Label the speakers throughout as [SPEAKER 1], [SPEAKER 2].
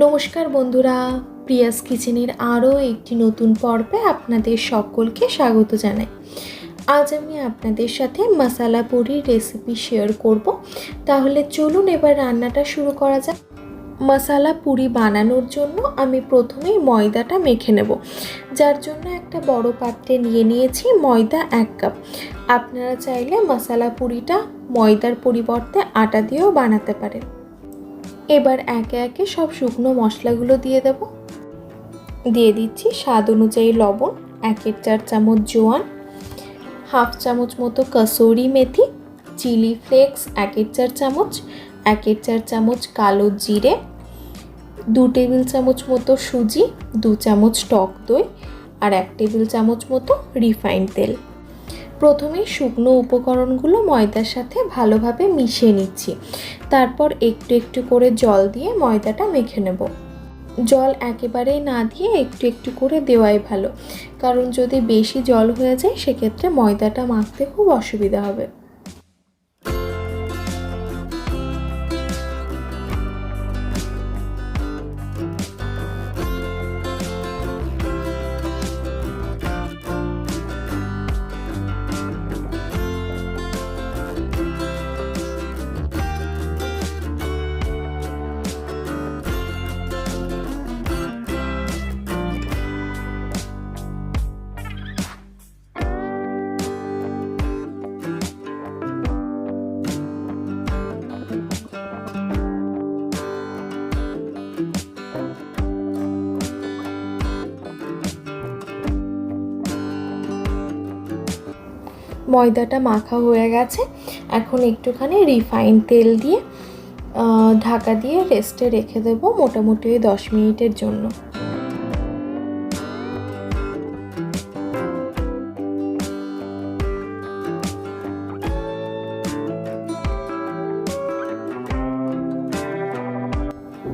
[SPEAKER 1] নমস্কার বন্ধুরা, প্রিয়াস কিচেনের আরও একটি নতুন পর্বে আপনাদের সকলকে স্বাগত জানাই। আজ আমি আপনাদের সাথে মশালা পুরির রেসিপি শেয়ার করব। তাহলে চলুন এবার রান্নাটা শুরু করা যাক। মশালা পুরি বানানোর জন্য আমি প্রথমেই ময়দাটা মেখে নেব, যার জন্য একটা বড় পাত্রে নিয়ে নিয়েছি ময়দা 1 কাপ। আপনারা চাইলে মশালা পুরিটা ময়দার পরিবর্তে আটা দিয়েও বানাতে পারেন। এবার একে একে সব শুকনো মশলাগুলো দিয়ে দেব। দিয়ে দিচ্ছি স্বাদ অনুযায়ী লবণ, 1/4 চামচ জোয়ান, 1/2 চামচ মতো কসুরি মেথি, চিলি ফ্লেক্স 1/4 চামচ, 1/4 চামচ কালো জিরে, 2 টেবিল চামচ মতো সুজি, 2 চামচ টক দই আর 1 টেবিল চামচ মতো রিফাইন্ড তেল। প্রথমে শুকনো উপকরণগুলো ময়দার সাথে ভালোভাবে মিশিয়ে নিচ্ছি। তারপর একটু একটু করে জল দিয়ে ময়দাটা মেখে নেব। জল একেবারেই না দিয়ে একটু একটু করে দেওয়াই ভালো, কারণ যদি বেশি জল হয়ে যায় সেক্ষেত্রে ময়দাটা মাখতে খুব অসুবিধা হবে। ময়দাটা মাখা হয়ে গেছে। এখন একটুখানি রিফাইন্ড তেল দিয়ে ঢাকা দিয়ে রেস্টে রেখে দেবো মোটামুটি 10 মিনিটের জন্য।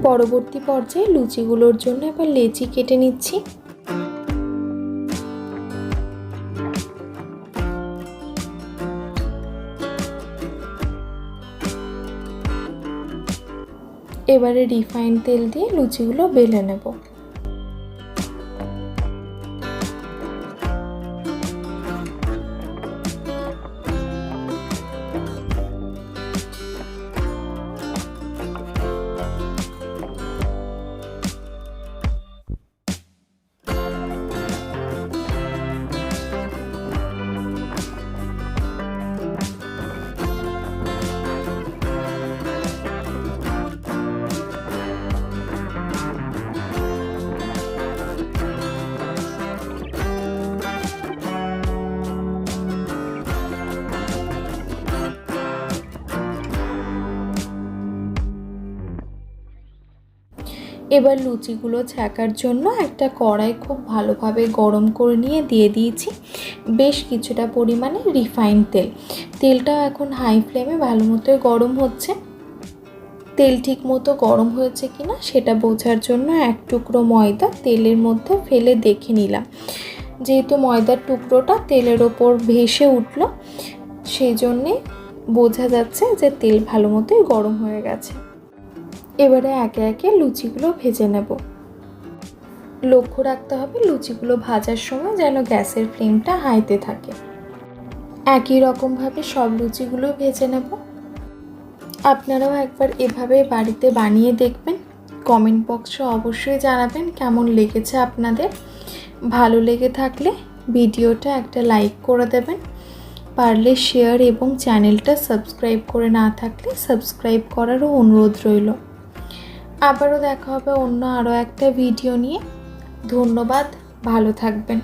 [SPEAKER 1] পরবর্তী পর্যায়ে লুচিগুলোর জন্য এবার লেচি কেটে নিচ্ছি। এবারে রিফাইন্ড তেল দিয়ে লুচিগুলো বেলে নেব। এবার লুচিগুলো ছ্যাঁকার জন্য একটা কড়াই খুব ভালোভাবে গরম করে নিয়ে দিয়ে দিয়েছি বেশ কিছুটা পরিমাণে রিফাইন্ড তেল। তেলটা এখন হাই ফ্লেমে ভালো মতো গরম হচ্ছে। তেল ঠিক মতো গরম হয়েছে কিনা সেটা বোঝার জন্য এক টুকরো ময়দা তেলের মধ্যে ফেলে দেখে নিলাম। যেহেতু ময়দার টুকরোটা তেলের ওপর ভেসে উঠল, সেই জন্যে বোঝা যাচ্ছে যে তেল ভালো মতোই গরম হয়ে গেছে। এবারে একে একে লুচিগুলো ভেজে নেব। লক্ষ্য রাখতে হবে লুচিগুলো ভাজার সময় যেন গ্যাসের ফ্লেমটা হাইতে থাকে। একই রকমভাবে সব লুচিগুলো ভেজে নেব। আপনারাও একবার এভাবে বাড়িতে বানিয়ে দেখবেন। কমেন্ট বক্সে অবশ্যই জানাবেন কেমন লেগেছে আপনাদের। ভালো লেগে থাকলে ভিডিওটা একটা লাইক করে দেবেন। পারলে শেয়ার এবং চ্যানেলটা সাবস্ক্রাইব করে না থাকলে সাবস্ক্রাইব করারও অনুরোধ রইল। আবারও দেখা হবে অন্য আরও একটা ভিডিও নিয়ে। ধন্যবাদ, ভালো থাকবেন।